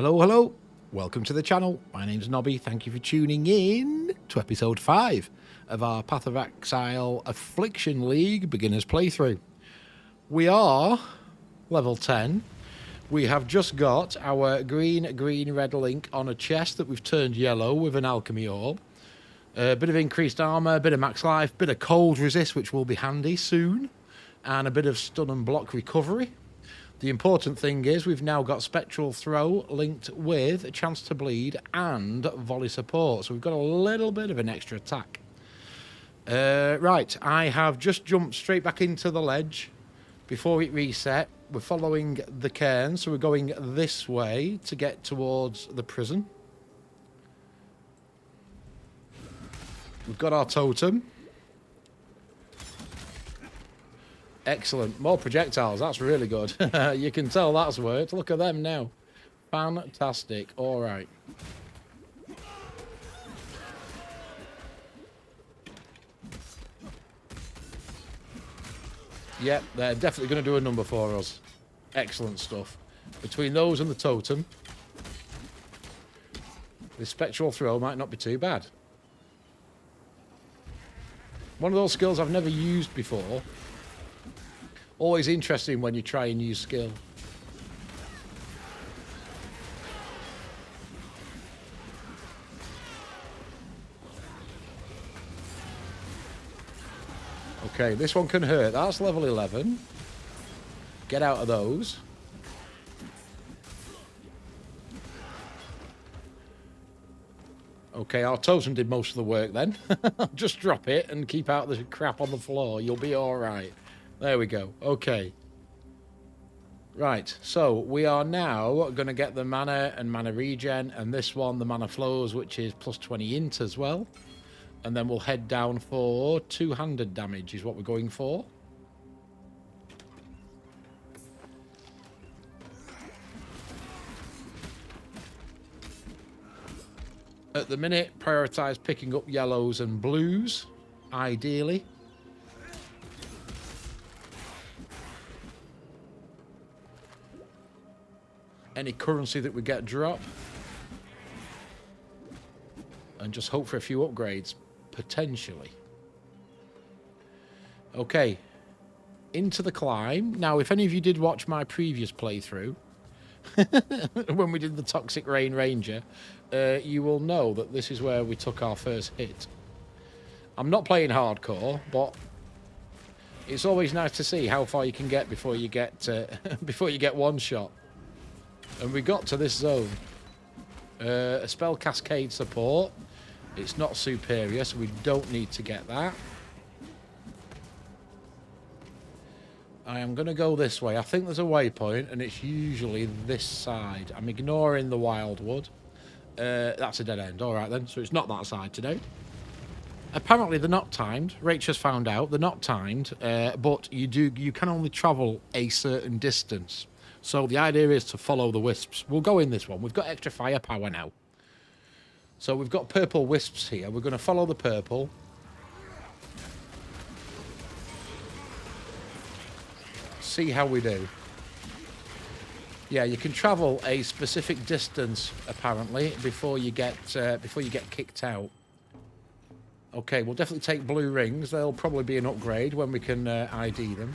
Hello, hello. Welcome to the channel. My name's Nobby. Thank you for tuning in to episode 5 of our Path of Exile Affliction League beginners playthrough. We are level 10. We have just got our green, red link on a chest that we've turned yellow with an alchemy orb. A bit of increased armor, a bit of max life, a bit of cold resist, which will be handy soon, and a bit of stun and block recovery. The important thing is we've now got Spectral Throw linked with a chance to bleed and volley support. So we've got a little bit of an extra attack. Right, I have just jumped straight back into the ledge before it reset. We're following the cairn, so we're going this way to get towards the prison. We've got our totem. Excellent. More projectiles. That's really good. You can tell that's worked. Look at them now. Fantastic. All right. Yep, they're definitely going to do a number for us. Excellent stuff. Between those and the totem, the spectral throw might not be too bad. One of those skills I've never used before. Always interesting when you try a new skill. Okay, this one can hurt. That's level 11. Get out of those. Okay, our totem did most of the work then. Just drop it and keep out the crap on the floor. You'll be all right. There we go. Okay. Right, so we are now going to get the mana and mana regen, and this one, the mana flows, which is plus 20 int as well. And then we'll head down for two-handed damage is what we're going for. At the minute, prioritise picking up yellows and blues, ideally. Any currency that we get drop. And just hope for a few upgrades, potentially. Okay. Into the climb. Now, if any of you did watch my previous playthrough, when we did the Toxic Rain Ranger, you will know that this is where we took our first hit. I'm not playing hardcore, but it's always nice to see how far you can get before you get one shot. And we got to this zone. A spell cascade support. It's not superior, so we don't need to get that. I am going to go this way. I think there's a waypoint, and it's usually this side. I'm ignoring the wildwood. That's a dead end. All right, then. So it's not that side today. Apparently, they're not timed. Rach has found out. They're not timed, but you can only travel a certain distance. So the idea is to follow the wisps. We'll go in this one. We've got extra firepower now. So we've got purple wisps here. We're going to follow the purple. See how we do. Yeah, you can travel a specific distance apparently before you get kicked out. Okay, we'll definitely take blue rings. They'll probably be an upgrade when we can ID them.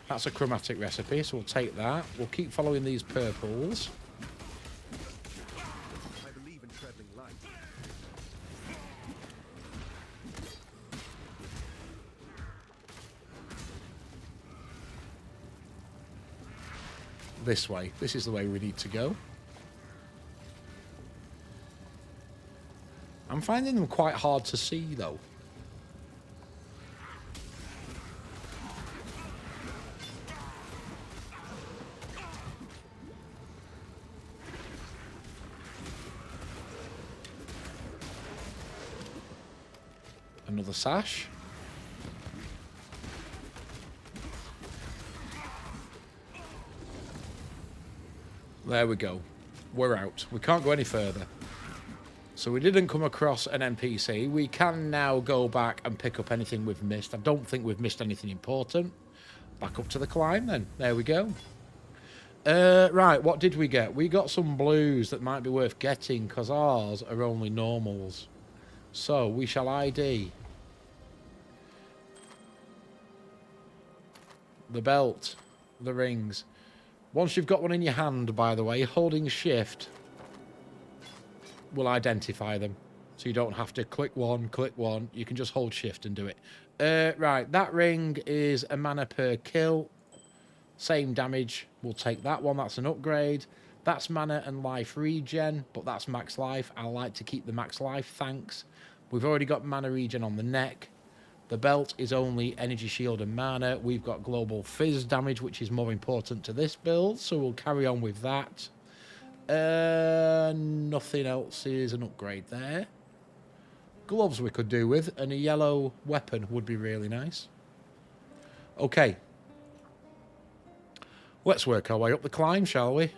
That's a chromatic recipe, so we'll take that. We'll keep following these purples. I believe in traveling light. This way. This is the way we need to go. I'm finding them quite hard to see, though. Another sash. There we go. We're out. We can't go any further. So we didn't come across an NPC. We can now go back and pick up anything we've missed. I don't think we've missed anything important. Back up to the climb then. There we go. Right, what did we get? We got some blues that might be worth getting because ours are only normals. So we shall ID the belt, the rings. Once you've got one in your hand, by the way, holding shift will identify them. So you don't have to click one. You can just hold shift and do it. Right, that ring is a mana per kill. Same damage. We'll take that one. That's an upgrade. That's mana and life regen, but that's max life. I like to keep the max life, thanks. We've already got mana regen on the neck. The belt is only energy shield and mana. We've got global fizz damage, which is more important to this build, so we'll carry on with that. Nothing else is an upgrade there. Gloves we could do with, and a yellow weapon would be really nice. Okay. Let's work our way up the climb, shall we?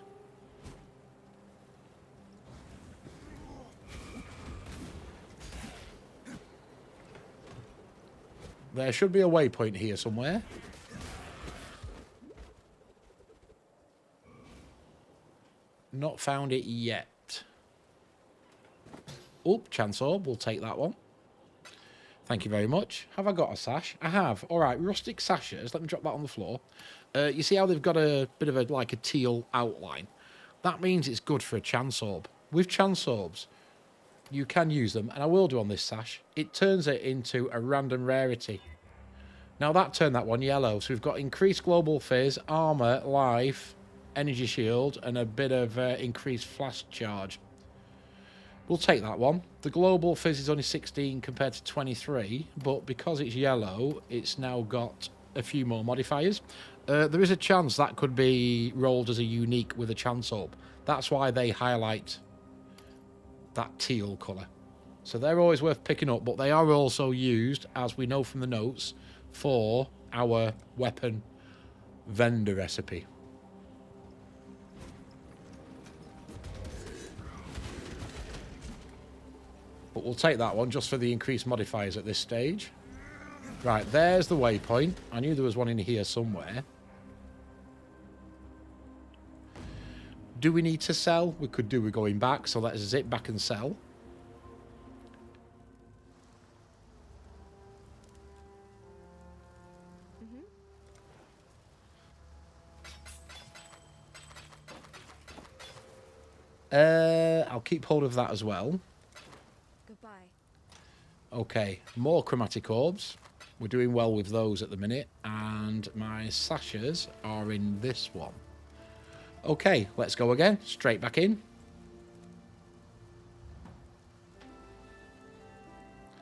There should be a waypoint here somewhere. Not found it yet. Oh, chance orb. We'll take that one. Thank you very much. Have I got a sash? I have. All right, rustic sashes. Let me drop that on the floor. You see how they've got a bit of a teal outline? That means it's good for a chance orb. With chance orbs, you can use them, and I will do on this sash. It turns it into a random rarity. Now that turned that one yellow, so we've got increased global fizz, armor, life, energy shield, and a bit of increased flash charge. We'll take that one. The global fizz is only 16 compared to 23, but because it's yellow, it's now got a few more modifiers. There is a chance that could be rolled as a unique with a chance orb. That's why they highlight that teal colour. So they're always worth picking up, but they are also used, as we know from the notes, for our weapon vendor recipe. But we'll take that one just for the increased modifiers at this stage. Right, there's the waypoint. I knew there was one in here somewhere. Do we need to sell? We could do with going back, so let's zip back and sell. I'll keep hold of that as well. Goodbye. Okay, more chromatic orbs. We're doing well with those at the minute. And my sashes are in this one. Okay, let's go again. Straight back in.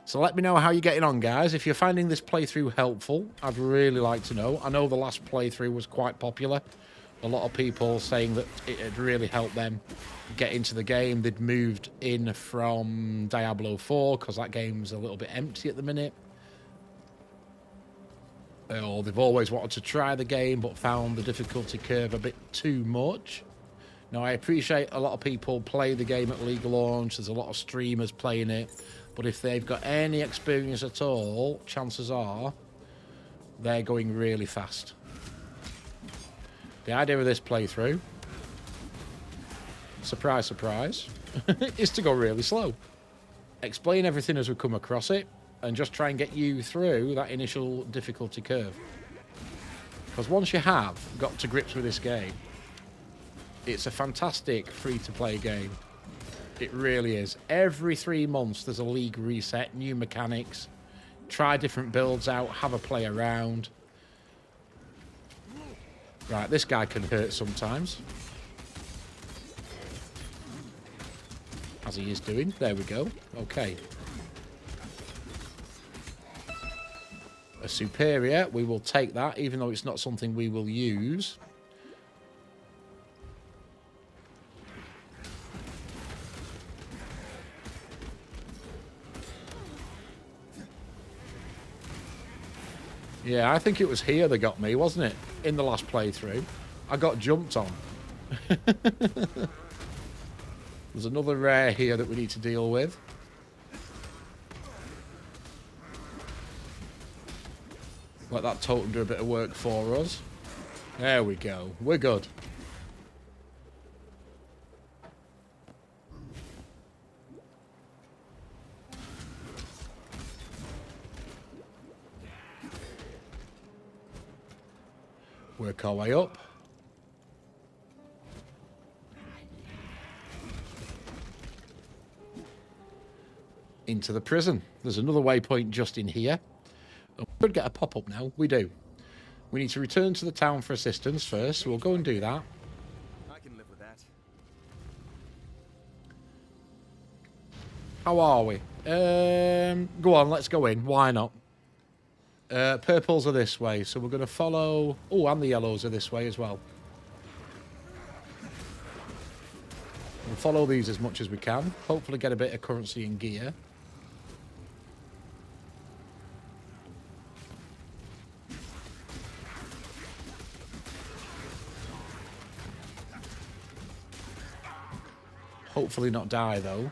So let me know how you're getting on, guys. If you're finding this playthrough helpful, I'd really like to know. I know the last playthrough was quite popular. A lot of people saying that it had really helped them get into the game. They'd moved in from Diablo 4 because that game's a little bit empty at the minute. Or they've always wanted to try the game but found the difficulty curve a bit too much. Now, I appreciate a lot of people play the game at League launch. There's a lot of streamers playing it. But if they've got any experience at all, chances are they're going really fast. The idea of this playthrough, surprise, surprise, is to go really slow. Explain everything as we come across it, and just try and get you through that initial difficulty curve. Because once you have got to grips with this game, it's a fantastic free-to-play game. It really is. Every 3 months there's a league reset, new mechanics, try different builds out, have a play around. Right, this guy can hurt sometimes. As he is doing. There we go. Okay. A superior. We will take that, even though it's not something we will use. Yeah, I think it was here they got me, wasn't it? In the last playthrough. I got jumped on. There's another rare here that we need to deal with. Let that totem do a bit of work for us. There we go. We're good. make our way up. Into the prison. There's another waypoint just in here. We could get a pop-up now. We do. We need to return to the town for assistance first, so we'll go and do that. I can live with that. How are we? Go on, let's go in. Why not? Purples are this way, so we're going to follow... Oh, and the yellows are this way as well. We'll follow these as much as we can. Hopefully get a bit of currency and gear. Hopefully not die, though.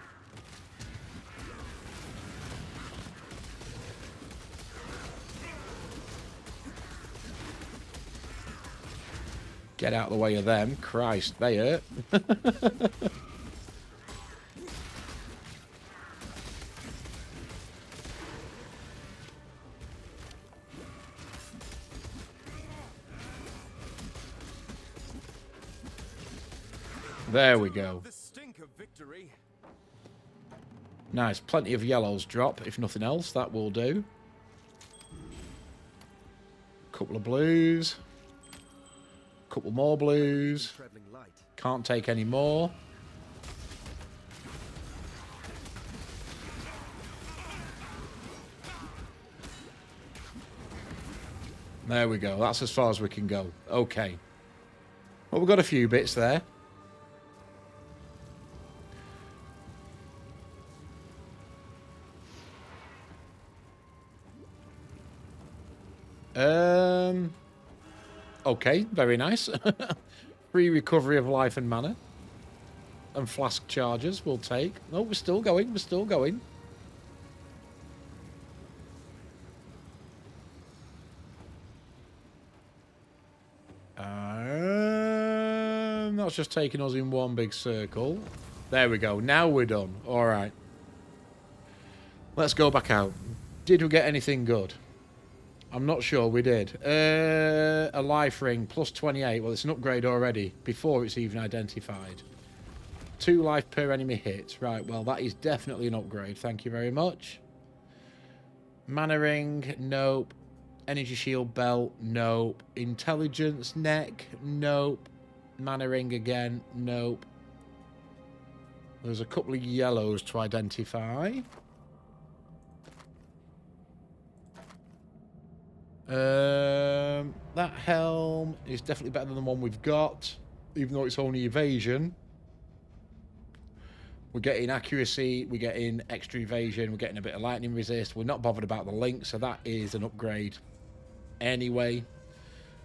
Get out of the way of them. Christ, they hurt. There we go. The stink of victory. Nice. Plenty of yellows drop. If nothing else, that will do. Couple of blues. Couple more blues. Traveling light. Can't take any more. There we go. That's as far as we can go. Okay. Well, we've got a few bits there. Okay, very nice. Free recovery of life and mana. And flask charges we'll take. No, we're still going, we're still going. That's just taking us in one big circle. There we go, now we're done. Alright. Let's go back out. Did we get anything good? I'm not sure we did. A life ring, plus 28. Well, it's an upgrade already, before it's even identified. 2 life per enemy hit. Right, well, that is definitely an upgrade. Thank you very much. Mana ring, nope. Energy shield belt, nope. Intelligence neck, nope. Mana ring again, nope. There's a couple of yellows to identify. That helm is definitely better than the one we've got, even though it's only evasion. We're getting accuracy, we're getting extra evasion, we're getting a bit of lightning resist. We're not bothered about the link, so that is an upgrade anyway.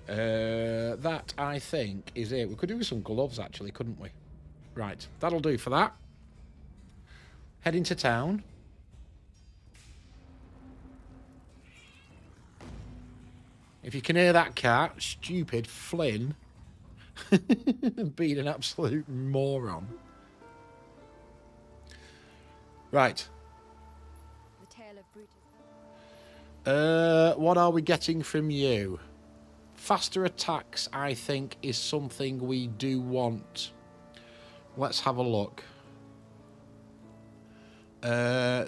That, I think, is it. We could do with some gloves, actually, couldn't we? Right, that'll do for that. Head into town. If you can hear that cat, stupid Flynn being an absolute moron. Right. The tale of Brutus. What are we getting from you? Faster attacks, I think, is something we do want. Let's have a look.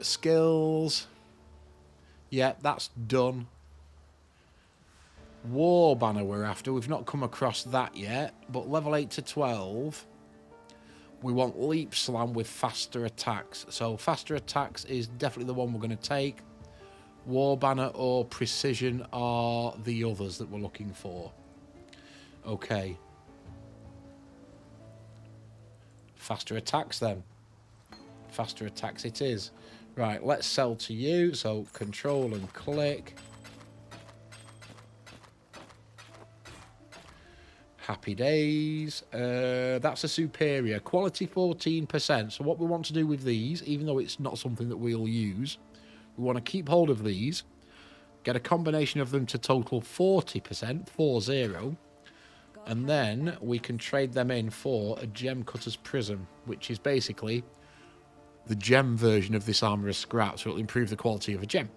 Skills. Yeah, that's done. War banner we're after. We've not come across that yet, but level 8 to 12. We want leap slam with faster attacks. So faster attacks is definitely the one we're going to take. War banner or precision are the others that we're looking for. Okay. Faster attacks then. Faster attacks it is. Right, let's sell to you. So control and click. Happy days. That's a superior. Quality 14%. So what we want to do with these, even though it's not something that we'll use, we want to keep hold of these, get a combination of them to total 40%, 40, and then we can trade them in for a gem cutter's prism, which is basically the gem version of this armorer's scrap, so it'll improve the quality of a gem.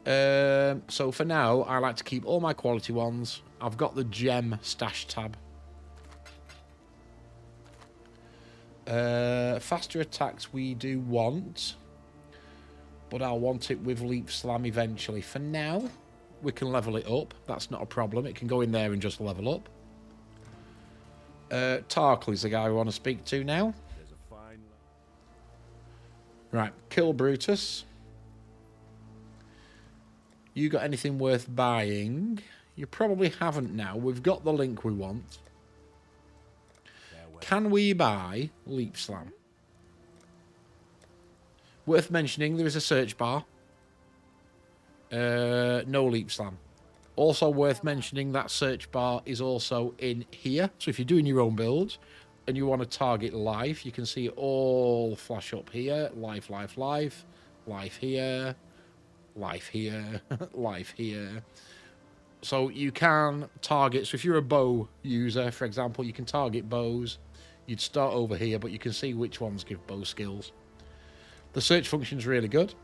So for now, I like to keep all my quality ones I've got the gem stash tab. Faster attacks we do want, but I'll want it with Leap Slam eventually. For now, we can level it up. That's not a problem. It can go in there and just level up. Tarkle is the guy we want to speak to now. There's a fine Right, kill Brutus. You got anything worth buying? You probably haven't now. We've got the link we want. Can we buy Leap Slam? Worth mentioning, there is a search bar. No Leap Slam. Also worth mentioning, that search bar is also in here. So if you're doing your own builds and you want to target life, you can see it all flash up here. Life, life, life. Life here. Life here. Life here. So you can target. So if you're a bow user, for example, you can target bows. You'd start over here, but you can see which ones give bow skills. The search function is really good.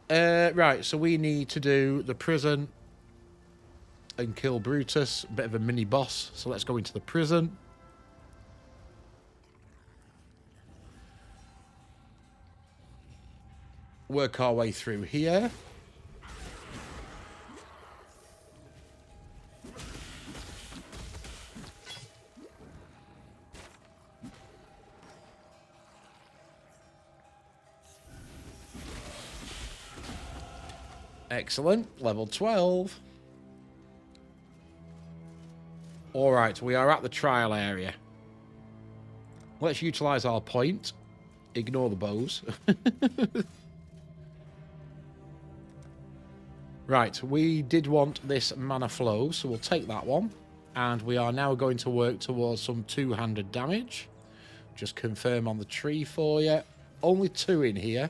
Right, so we need to do the prison and kill Brutus. A bit of a mini boss. So let's go into the prison. Work our way through here. Excellent. Level 12. Alright, we are at the trial area. Let's utilise our point. Ignore the bows. Right, we did want this mana flow, so we'll take that one. And we are now going to work towards some two-handed damage. Just confirm on the tree for you. Only 2 in here.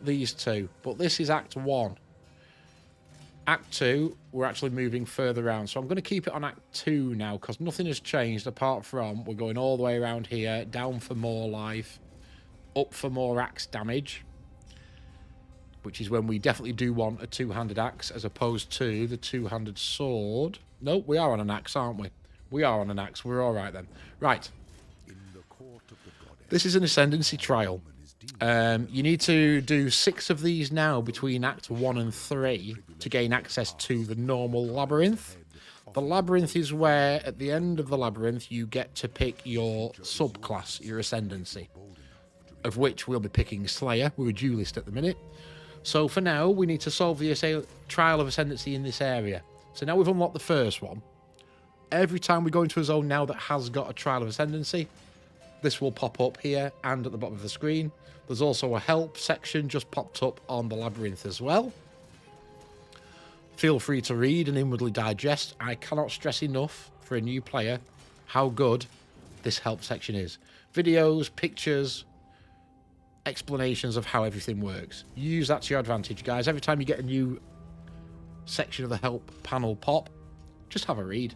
These 2, but this is Act 1. Act 2, we're actually moving further around, so I'm going to keep it on Act 2 now, because nothing has changed apart from we're going all the way around here, down for more life, up for more axe damage, which is when we definitely do want a two-handed axe as opposed to the two-handed sword. No, we are on an axe, aren't we? We are on an axe. We're all right then. Right. This is an Ascendancy trial. You need to do 6 of these now between Act 1 and 3 to gain access to the normal labyrinth. The labyrinth is where, at the end of the labyrinth, you get to pick your subclass, your Ascendancy, of which we'll be picking Slayer. We're a Duelist at the minute. So for now, we need to solve the Trial of Ascendancy in this area. So now we've unlocked the first one. Every time we go into a zone now that has got a Trial of Ascendancy, this will pop up here and at the bottom of the screen. There's also a help section just popped up on the labyrinth as well. Feel free to read and inwardly digest. I cannot stress enough for a new player how good this help section is. Videos, pictures, explanations of how everything works. Use that to your advantage, guys. Every time you get a new section of the help panel pop, just have a read.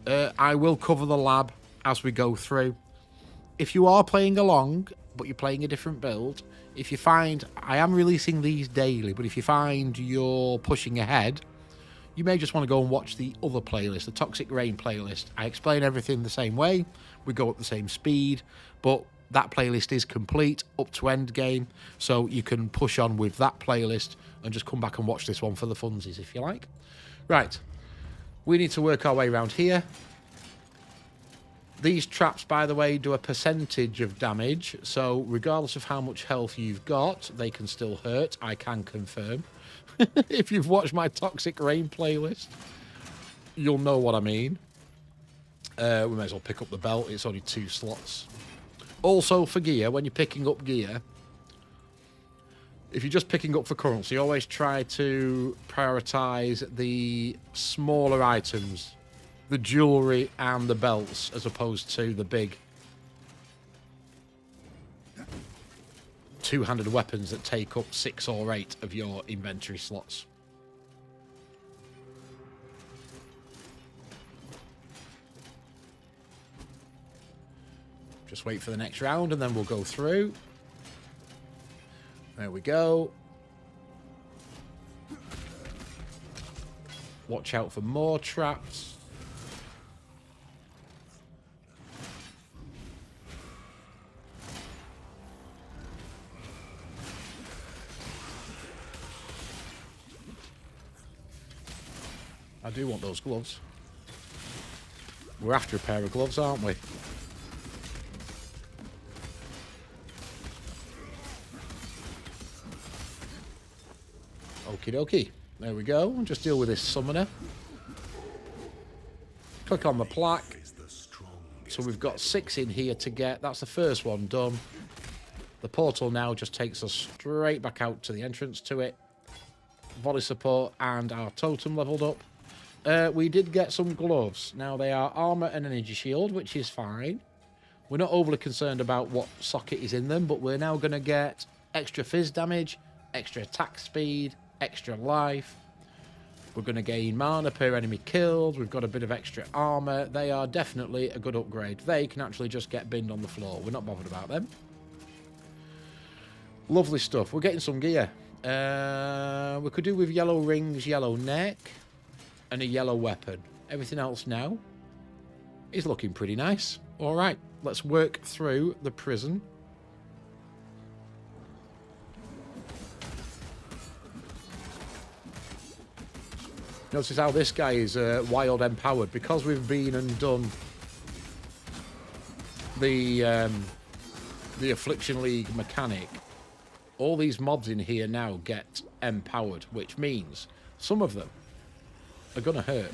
I will cover the lab as we go through. If you are playing along, but you're playing a different build, if you find, I am releasing these daily, but if you find you're pushing ahead, you may just want to go and watch the other playlist, the Toxic Rain playlist. I explain everything the same way, we go at the same speed, but that playlist is complete up to end game, so you can push on with that playlist and just come back and watch this one for the funsies if you like. Right, we need to work our way around here. These traps, by the way, do a percentage of damage, so regardless of how much health you've got, they can still hurt, I can confirm. If you've watched my Toxic Rain playlist, you'll know what I mean. We may as well pick up the belt, it's only 2 slots. Also for gear, when you're picking up gear, if you're just picking up for currency, always try to prioritise the smaller items, the jewellery and the belts, as opposed to the big two-handed weapons that take up 6 or 8 of your inventory slots. Just wait for the next round and then we'll go through. There we go. Watch out for more traps. I do want those gloves. We're after a pair of gloves, aren't we? Okie dokie. There we go. Just deal with this summoner. Click on the plaque. So we've got 6 in here to get. That's the first one done. The portal now just takes us straight back out to the entrance to it. Volley support and our totem leveled up. We did get some gloves. Now they are armor and energy shield, which is fine. We're not overly concerned about what socket is in them, but we're now going to get extra fizz damage, extra attack speed, extra life. We're going to gain mana per enemy killed. We've got a bit of extra armor. They are definitely a good upgrade. They can actually just get binned on the floor. We're not bothered about them. Lovely stuff. We're getting some gear. We could do with yellow rings, yellow neck, and a yellow weapon. Everything else now is looking pretty nice. All right, let's work through the prison. Notice how this guy is wild empowered. Because we've been and done the Affliction League mechanic, all these mobs in here now get empowered, which means some of them are going to hurt.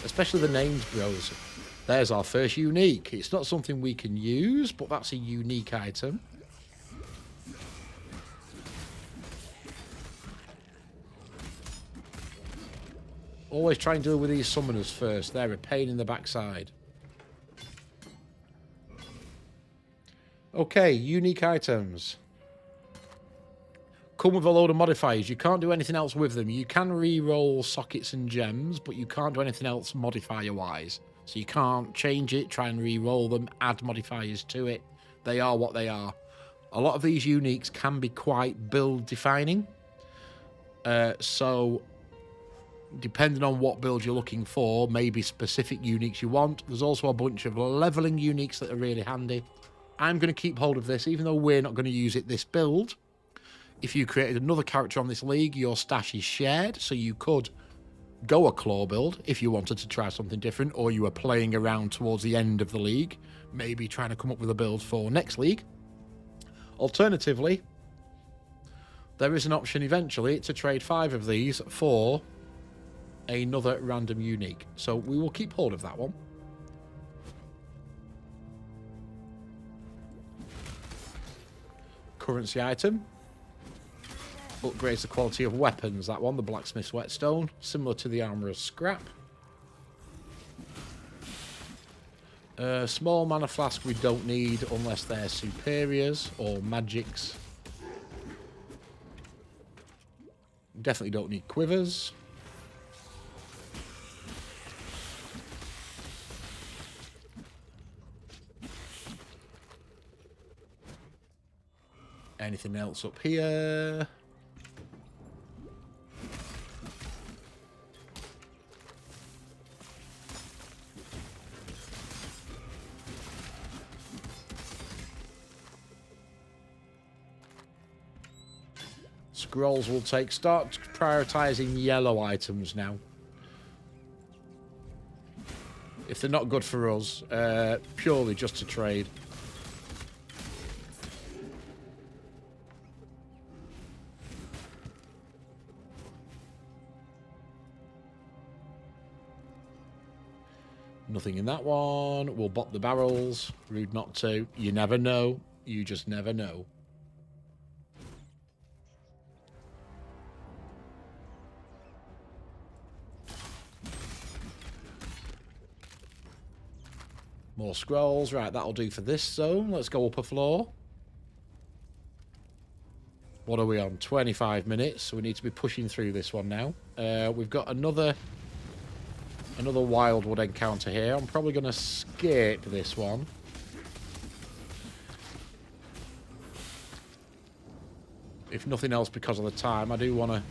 Especially the named bros. There's our first unique. It's not something we can use, but that's a unique item. Always try and deal with these summoners first. They're a pain in the backside. Okay, unique items. Come with a load of modifiers. You can't do anything else with them. You can re-roll sockets and gems, but you can't do anything else modifier-wise. So you can't change it, try and re-roll them, add modifiers to it. They are what they are. A lot of these uniques can be quite build-defining. So depending on what build you're looking for, maybe specific uniques you want. There's also a bunch of leveling uniques that are really handy. I'm going to keep hold of this, even though we're not going to use it this build. If you created another character on this league, your stash is shared, so you could go a claw build if you wanted to try something different, or you were playing around towards the end of the league, maybe trying to come up with a build for next league. Alternatively, there is an option eventually to trade 5 of these for another random unique. So we will keep hold of that one. Currency item. Upgrades the quality of weapons, that one, the blacksmith's whetstone, similar to the armorer's scrap. Small mana flask we don't need unless they're superiors or magics. Definitely don't need quivers. Anything else up here? Scrolls will take. Start prioritizing yellow items now. If they're not good for us, purely just to trade. Nothing in that one. We'll bop the barrels. Rude not to. You never know. You just never know. More scrolls. Right, that'll do for this zone. Let's go up a floor. What are we on? 25 minutes. So we need to be pushing through this one now. We've got another wildwood encounter here. I'm probably going to skip this one. If nothing else because of the time. I do want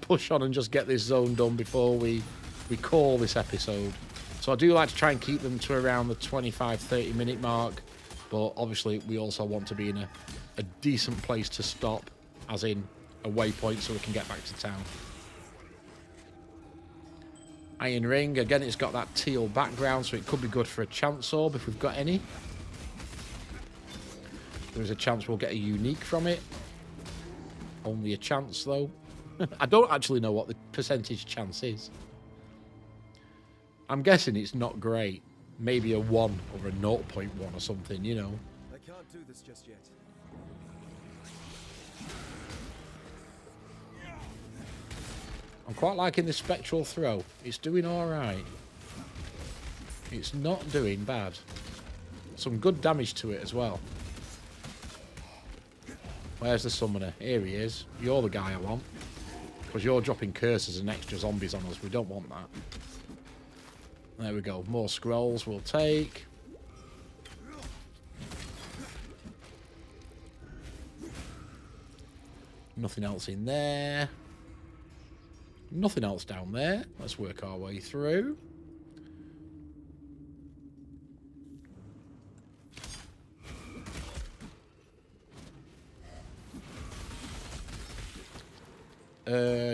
push on and just get this zone done before we call this episode. So I do like to try and keep them to around the 25-30 minute mark, but obviously we also want to be in a decent place to stop, as in a waypoint, so we can get back to town. Iron Ring, again, it's got that teal background, so it could be good for a chance orb if we've got any. There is a chance we'll get a unique from it. Only a chance, though. I don't actually know what the percentage chance is. I'm guessing it's not great. Maybe a 1 or a 0.1 or something, you know. I can't do this just yet. I'm quite liking this spectral throw. It's doing alright. It's not doing bad. Some good damage to it as well. Where's the summoner? Here he is. You're the guy I want. Because you're dropping curses and extra zombies on us. We don't want that. There we go. More scrolls we'll take. Nothing else in there. Nothing else down there. Let's work our way through.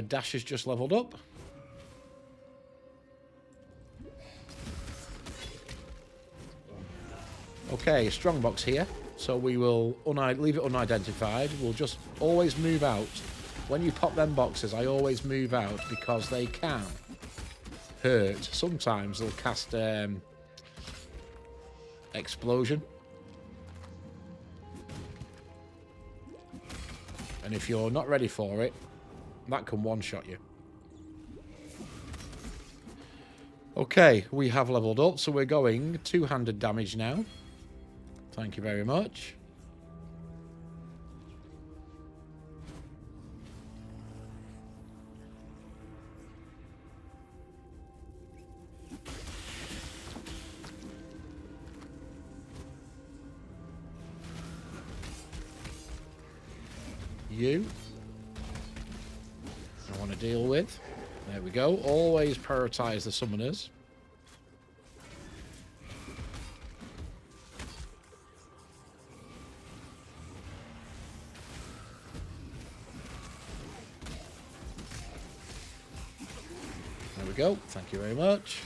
Dash has just leveled up. Okay, strongbox here. So we will leave it unidentified. We'll just always move out. When you pop them boxes, I always move out because they can hurt. Sometimes they'll cast explosion. And if you're not ready for it, that can one-shot you. Okay, we have leveled up, so we're going two-handed damage now. Thank you very much. You. I want to deal with. There we go. Always prioritize the summoners. There we go. Thank you very much.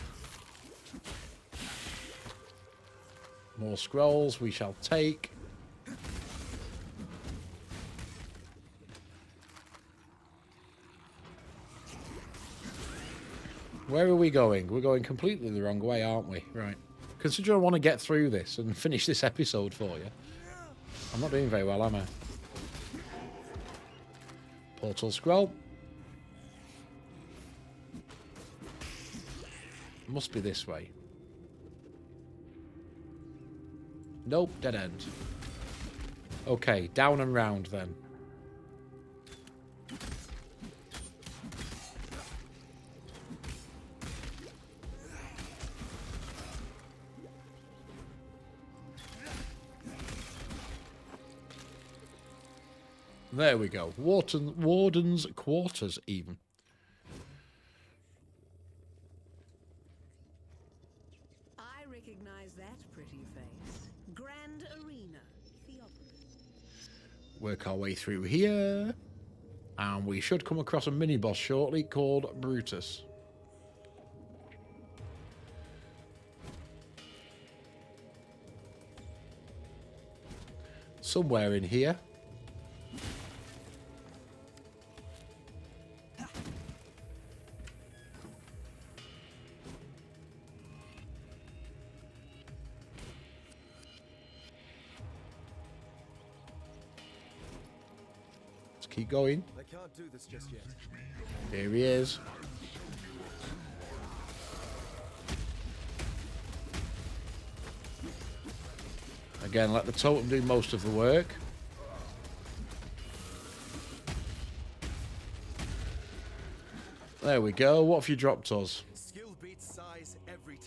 More scrolls we shall take. Where are we going? We're going completely the wrong way, aren't we? Right. Considering I want to get through this and finish this episode for you. I'm not doing very well, am I? Portal scroll. Must be this way. Nope, dead end. Okay, down and round then. There we go. Warden's quarters, even. I recognize that pretty face. Grand Arena, Theopolis. Work our way through here. And we should come across a mini-boss shortly called Brutus. Somewhere in here. Keep going. I can't do this just yet. Here he is. Again, let the totem do most of the work. There we go. What have you dropped us? Skill beats size every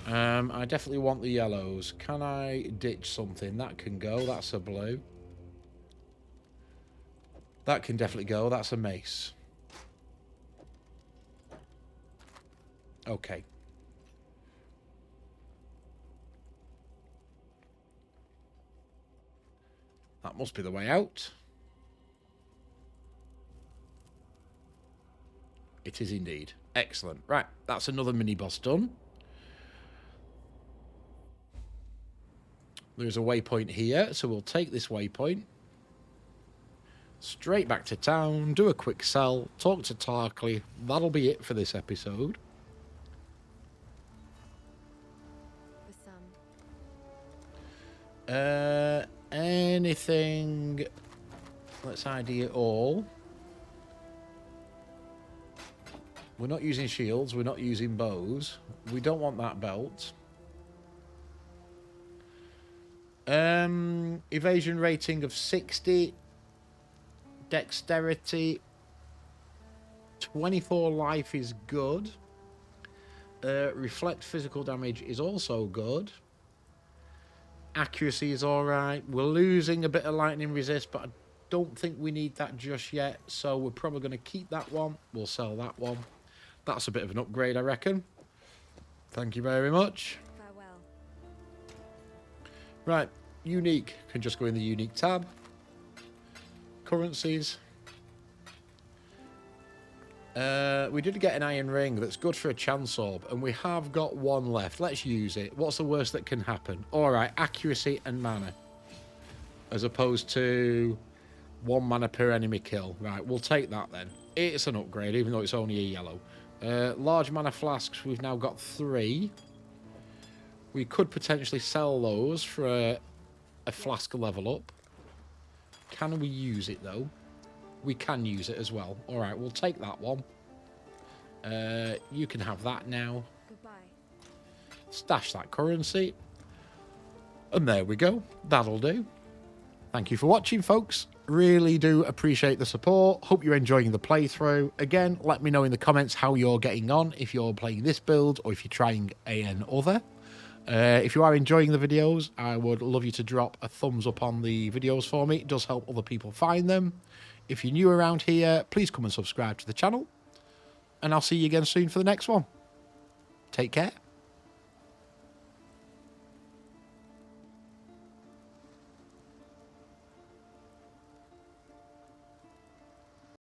time. I definitely want the yellows. Can I ditch something? That can go. That's a blue. That can definitely go. That's a mace. Okay. That must be the way out. It is indeed. Excellent. Right, that's another mini-boss done. There's a waypoint here, so we'll take this waypoint. Straight back to town, do a quick sell, talk to Tarkley. That'll be it for this episode. For some. Anything... Let's ID it all. We're not using shields, we're not using bows. We don't want that belt. Evasion rating of 60. Dexterity. 24 life is good. Reflect physical damage is also good. Accuracy is alright. We're losing a bit of lightning resist, but I don't think we need that just yet. So we're probably going to keep that one. We'll sell that one. That's a bit of an upgrade, I reckon. Thank you very much. Farewell. Right, unique. Can just go in the unique tab. Currencies. We did get an iron ring that's good for a chance orb, and we have got one left. Let's use it. What's the worst that can happen? Alright, accuracy and mana. As opposed to 1 mana per enemy kill. Right, we'll take that then. It's an upgrade, even though it's only a yellow. Large mana flasks, we've now got 3. We could potentially sell those for a flask level up. Can we use it, though? We can use it as well. Alright, we'll take that one. You can have that now. Goodbye. Stash that currency. And there we go. That'll do. Thank you for watching, folks. Really do appreciate the support. Hope you're enjoying the playthrough. Again, let me know in the comments how you're getting on, if you're playing this build or if you're trying another. If you are enjoying the videos, I would love you to drop a thumbs up on the videos for me. It does help other people find them. If you're new around here, please come and subscribe to the channel. And I'll see you again soon for the next one. Take care.